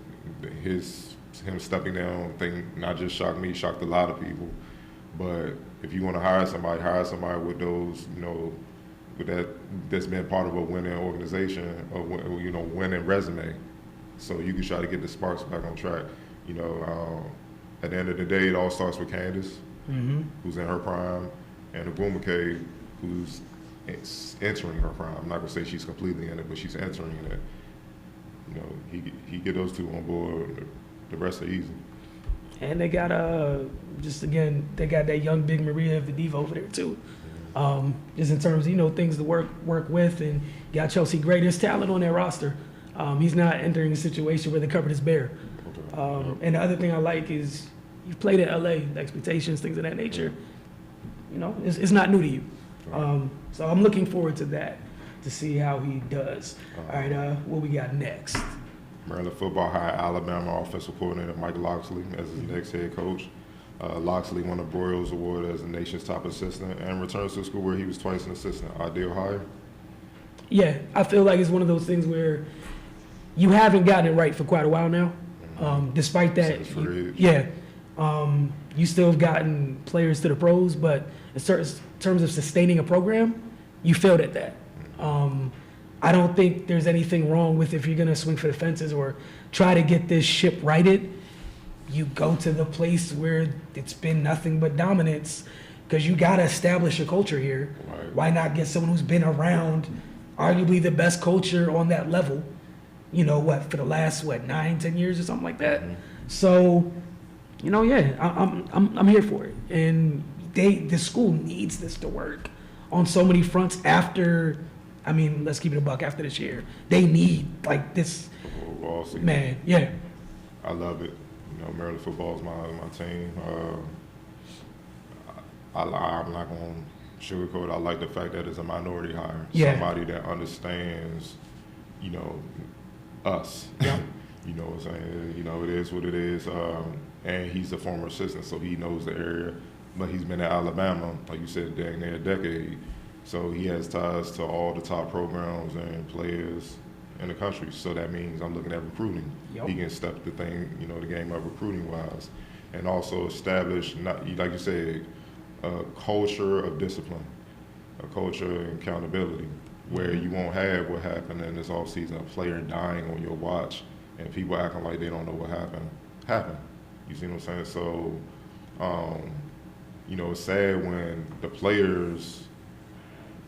Speaker 8: him stepping down thing not just shocked me, shocked a lot of people. But if you want to hire somebody with those, with that's been part of a winning organization or winning resume, so you can try to get the Sparks back on track. At the end of the day, it all starts with Candace, who's in her prime, and Aguma McCabe, who's entering her prime. I'm not gonna say she's completely in it, but she's entering it. He get those two on board, the rest are easy.
Speaker 7: and they got they got that young Big Maria of the Diva over there too. Just in terms of, things to work with, and got Chelsea Gray. There's talent on their roster. He's not entering a situation where the cupboard is bare. And the other thing I like is you've played at LA, the expectations, things of that nature. It's not new to you. So I'm looking forward to that, to see how he does. All right, what we got next?
Speaker 8: Maryland football hired Alabama offensive coordinator Mike Loxley as his next head coach. Loxley won the Broyles Award as the nation's top assistant and returns to school where he was twice an assistant. Ideal hire?
Speaker 7: Yeah, I feel like it's one of those things where you haven't gotten it right for quite a while now. Despite that, you still have gotten players to the pros, but in terms of sustaining a program, you failed at that. I don't think there's anything wrong with, if you're going to swing for the fences or try to get this ship righted, you go to the place where it's been nothing but dominance, because you got to establish a culture here.
Speaker 8: Right.
Speaker 7: Why not get someone who's been around arguably the best culture on that level, for the last, 9-10 years or something like that. So, I'm here for it. And the school needs this to work on so many fronts after, let's keep it a buck, after this year. They need, this, man, yeah.
Speaker 8: I love it. Maryland football is my team. I'm not going to sugarcoat it. I like the fact that it's a minority hire.
Speaker 7: Yeah.
Speaker 8: Somebody that understands, us.
Speaker 7: Yep.
Speaker 8: You know what I'm saying? It is what it is. And he's a former assistant, so he knows the area. But he's been at Alabama, like you said, dang near a decade. So he has ties to all the top programs and players in the country. So that means I'm looking at recruiting.
Speaker 7: Yep.
Speaker 8: He can step the game up recruiting-wise. And also establish, like you said, a culture of discipline, a culture of accountability, where you won't have what happened in this offseason, a player dying on your watch and people acting like they don't know what happened. You see what I'm saying? So, it's sad when the players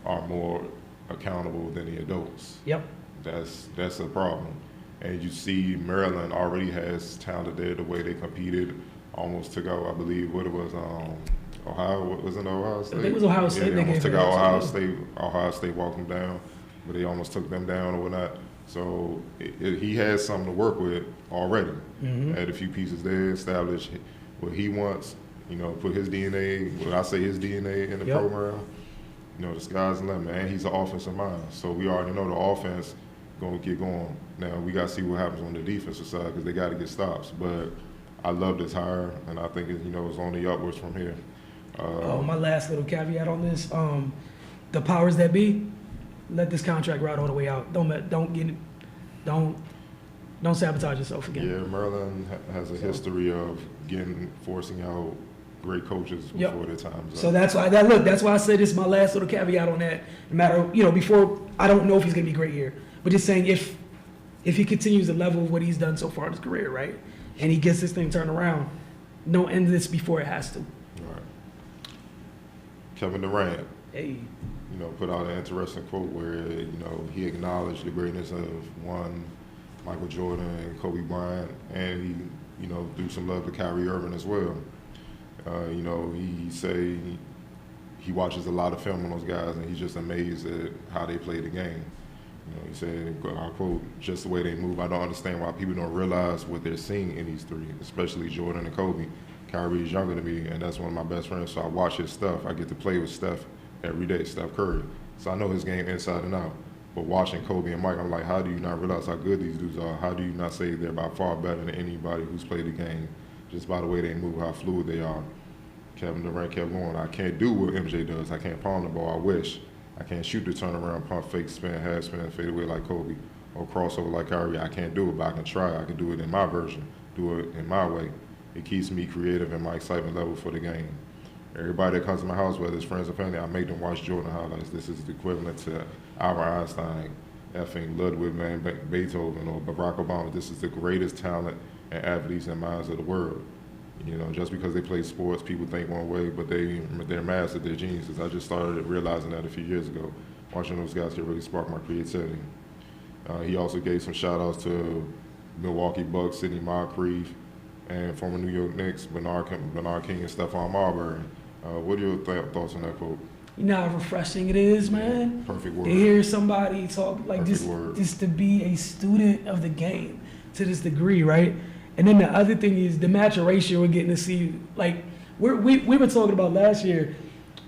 Speaker 8: are more accountable than the adults.
Speaker 7: Yep.
Speaker 8: That's a problem. And you see Maryland already has talent there, the way they competed, almost took out, I believe, what it was, Ohio, was it Ohio State?
Speaker 7: I think it was Ohio State.
Speaker 8: Yeah, they almost took out Ohio State walked them down. but they almost took them down or whatnot. So he has something to work with already. Had a few pieces there, established what he wants, put his DNA, what I say his DNA in the program. The sky's the limit, and he's an offensive mind. So we already know the offense going to get going. Now, we got to see what happens on the defensive side because they got to get stops. But I love this hire, and I think it's only upwards from here.
Speaker 7: My last little caveat on this, the powers that be, let this contract ride all the way out. Don't sabotage yourself again.
Speaker 8: Yeah, Maryland has a history of forcing out great coaches before their time's up.
Speaker 7: So that's why I said this is my last little caveat on that. No matter, before, I don't know if he's going to be great here, but just saying if he continues the level of what he's done so far in his career, right, and he gets this thing turned around, don't end this before it has to.
Speaker 8: Right. Kevin Durant.
Speaker 7: Hey.
Speaker 8: Put out an interesting quote where, he acknowledged the greatness of Michael Jordan and Kobe Bryant, and he, threw some love to Kyrie Irving as well. He say he watches a lot of film on those guys, and he's just amazed at how they play the game. He said, I quote, just the way they move. I don't understand why people don't realize what they're seeing in these three, especially Jordan and Kobe. Kyrie is younger than me, and that's one of my best friends, so I watch his stuff. I get to play with Steph every day, Steph Curry. So I know his game inside and out. But watching Kobe and Mike, I'm like, how do you not realize how good these dudes are? How do you not say they're by far better than anybody who's played the game just by the way they move, how fluid they are? Kevin Durant kept going. I can't do what MJ does. I can't palm the ball. I wish. I can't shoot the turnaround, pump, fake, spin, half spin, fade away like Kobe, or crossover like Kyrie. I can't do it, but I can try. I can do it in my version, do it in my way. It keeps me creative and my excitement level for the game. Everybody that comes to my house, whether it's friends or family, I make them watch Jordan highlights. This is the equivalent to Albert Einstein, effing Ludwig van Beethoven, or Barack Obama. This is the greatest talent and athletes and minds of the world. Just because they play sports, people think one way, but they're masters, they're geniuses. I just started realizing that a few years ago. Watching those guys here really sparked my creativity. He also gave some shout-outs to Milwaukee Bucks, Sidney Moncrief, and former New York Knicks, Bernard King and Stephon Marbury. What are your thoughts on that quote?
Speaker 7: You know how refreshing it is, man.
Speaker 8: Perfect word.
Speaker 7: To hear somebody talk like
Speaker 8: just
Speaker 7: to be a student of the game to this degree, right? And then the other thing is the maturation we're getting to see. Like we were talking about last year,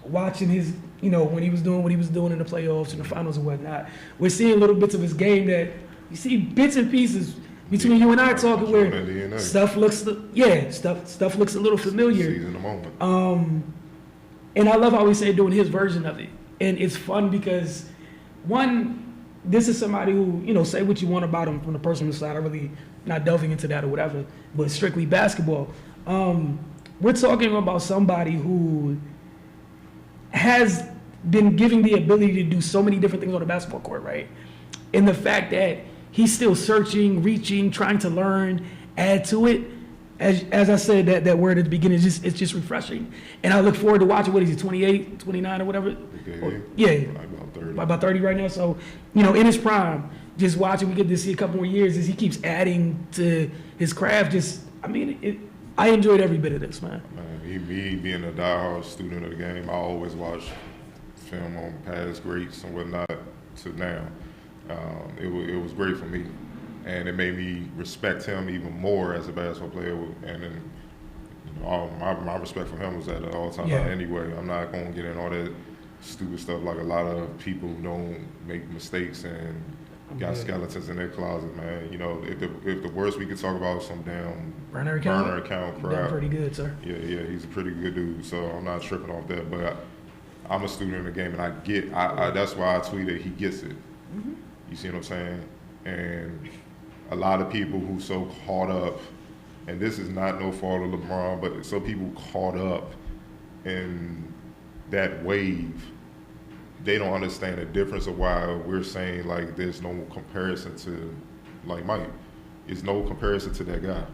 Speaker 7: watching his, when he was doing what he was doing in the playoffs and the finals and whatnot. We're seeing little bits of his game that you see bits and pieces between you and I talking where stuff looks, stuff looks a little familiar.
Speaker 8: Season the moment.
Speaker 7: And I love how he said doing his version of it. And it's fun because, one, this is somebody who, say what you want about him from the personal side. I really not delving into that or whatever, but strictly basketball. We're talking about somebody who has been given the ability to do so many different things on the basketball court, right? And the fact that he's still searching, reaching, trying to learn, add to it. As I said, that word at the beginning, it's just refreshing. And I look forward to watching, what is he, 28, 29 or whatever?
Speaker 8: Okay.
Speaker 7: About 30 right now. So, in his prime, just watching, we get to see a couple more years as he keeps adding to his craft. I enjoyed every bit of this, man.
Speaker 8: Me being a diehard student of the game, I always watch film on past greats and whatnot to now. It was great for me. And it made me respect him even more as a basketball player. And then, my respect for him was at an all-time high anyway. I'm not going to get in all that stupid stuff like a lot of people who don't make mistakes and got skeletons in their closet, man. If the worst we could talk about is some damn burner account crap.
Speaker 7: Pretty good, sir.
Speaker 8: Yeah, he's a pretty good dude. So I'm not tripping off that. But I'm a student in the game, and I that's why I tweeted he gets it. Mm-hmm. You see what I'm saying? And a lot of people who so caught up, and this is not no fault of LeBron, but some people caught up in that wave, they don't understand the difference of why we're saying like there's no comparison to like Mike. There's no comparison to that guy.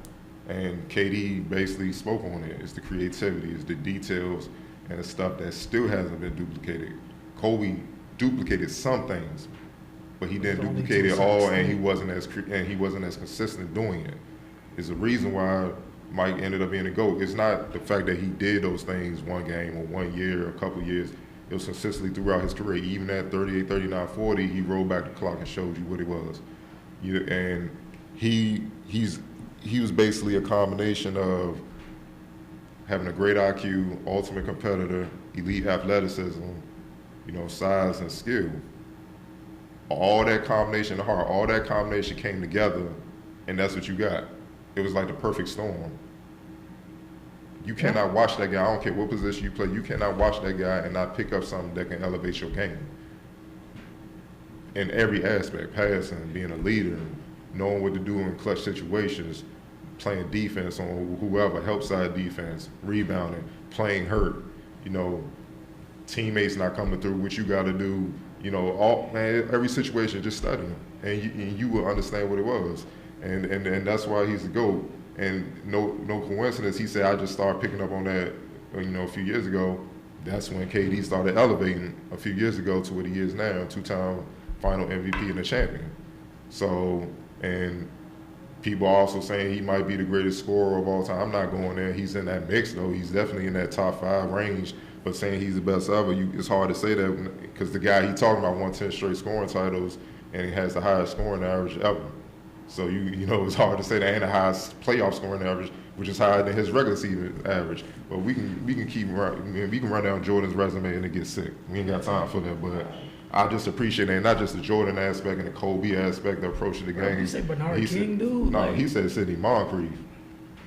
Speaker 8: And KD basically spoke on it. It's the creativity, it's the details, and the stuff that still hasn't been duplicated. Kobe duplicated some things, but he didn't duplicate it all, and he wasn't as consistent doing it. It's the reason why Mike ended up being a GOAT. It's not the fact that he did those things one game or 1 year or a couple years. it was consistently throughout his career. Even at 38, 39, 40, he rolled back the clock and showed you what he was. And he was basically a combination of having a great IQ, ultimate competitor, elite athleticism, size and skill. All that combination, all that combination came together, and that's what you got. It was like the perfect storm. You cannot watch that guy, I don't care what position you play, you cannot watch that guy and not pick up something that can elevate your game. In every aspect, passing, being a leader, knowing what to do in clutch situations, playing defense on whoever, help side defense, rebounding, playing hurt, teammates not coming through, what you got to do, every situation, just studying, and you will understand what it was, and that's why he's the GOAT. And no coincidence, he said, I just started picking up on that, a few years ago. That's when KD started elevating a few years ago to what he is now, 2-time final MVP and a champion. So, and people are also saying he might be the greatest scorer of all time. I'm not going there. He's in that mix, though. He's definitely in that top 5 range. But saying he's the best ever, it's hard to say that because the guy he talking about won 10 straight scoring titles and he has the highest scoring average ever. So it's hard to say that, and the highest playoff scoring average, which is higher than his regular season average. But we can run down Jordan's resume and it gets sick. We ain't got time for that. But I just appreciate it, and not just the Jordan aspect and the Kobe aspect, the approach to the game.
Speaker 7: You say Bernard King, dude?
Speaker 8: No, he said Sidney Moncrief.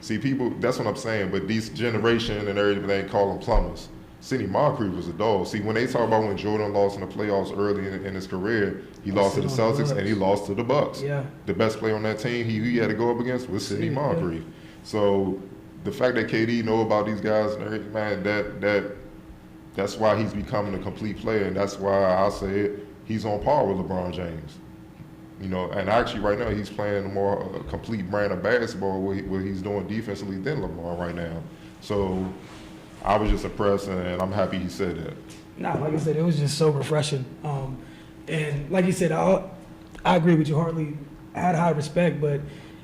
Speaker 8: See, people, that's what I'm saying. But these generation and everything, they call them plumbers. Sidney Moncrief was a dog. See, when they talk about when Jordan lost in the playoffs early in his career, he lost to the Celtics and he lost to the Bucks. Yeah. The best player on that team he had to go up against was Sidney Moncrief. Yeah. So the fact that KD know about these guys and everything, man, that's why he's becoming a complete player, and that's why I say it, he's on par with LeBron James. And actually right now he's playing a complete brand of basketball where he's doing defensively than LeBron right now. So I was just impressed, and I'm happy he said that.
Speaker 7: Nah, like I said, it was just so refreshing. And like you said, I agree with you, Hartley. I had high respect, but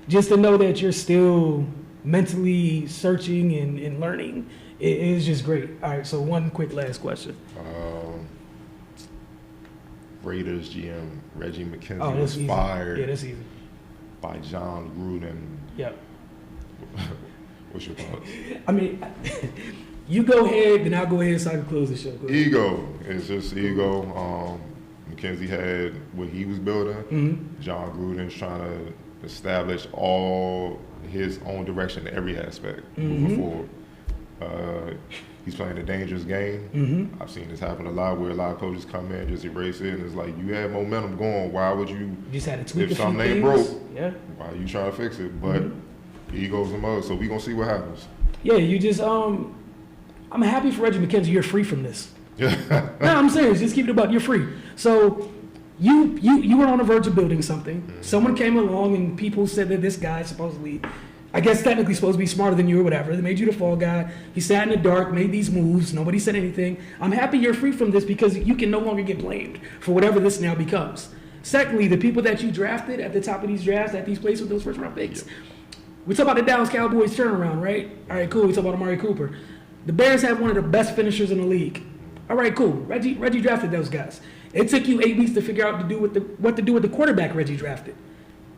Speaker 7: just to know that you're still mentally searching and learning, it is just great. All right, so one quick last question.
Speaker 8: Raiders GM Reggie McKenzie was fired.
Speaker 7: Yeah, that's easy.
Speaker 8: By John Gruden.
Speaker 7: Yep.
Speaker 8: What's your thoughts?
Speaker 7: I mean, you go ahead, then I'll go ahead so I can close the show.
Speaker 8: Ego. It's just ego. McKenzie had what he was building. Mm-hmm. John Gruden's trying to establish all his own direction in every aspect moving forward. He's playing a dangerous game. Mm-hmm. I've seen this happen a lot where a lot of coaches come in, just erase it, and it's like, you have momentum going. Why would you
Speaker 7: just had to tweak
Speaker 8: if something ain't broke, why are you trying to fix it? But ego's a mug, so we're going to see what happens.
Speaker 7: Yeah, you just, I'm happy for Reggie McKenzie. You're free from this. No, I'm serious. Just keep it about. You're free. So you were on the verge of building something. Mm-hmm. Someone came along and people said that this guy supposedly, I guess technically supposed to be smarter than you or whatever. They made you the fall guy. He sat in the dark, made these moves. Nobody said anything. I'm happy you're free from this because you can no longer get blamed for whatever this now becomes. Secondly, the people that you drafted at the top of these drafts, at these places with those first round picks. Yep. We talk about the Dallas Cowboys turnaround, right? All right, cool. We talk about Amari Cooper. The Bears have one of the best finishers in the league. All right, cool. Reggie drafted those guys. It took you 8 weeks to figure out what to do with the quarterback Reggie drafted.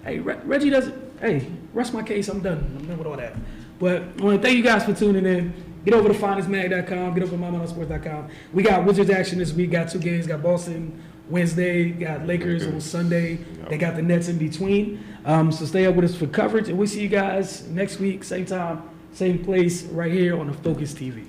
Speaker 7: Hey, Reggie doesn't. Hey, rest my case. I'm done. I'm done with all that. But I want to thank you guys for tuning in. Get over to finestmag.com. Get over to mymonosports.com. We got Wizards action this week. Got 2 games. Got Boston Wednesday. Got Lakers on Sunday. Yep. They got the Nets in between. So stay up with us for coverage. And we'll see you guys next week. Same time, same place, right here on the Focus TV.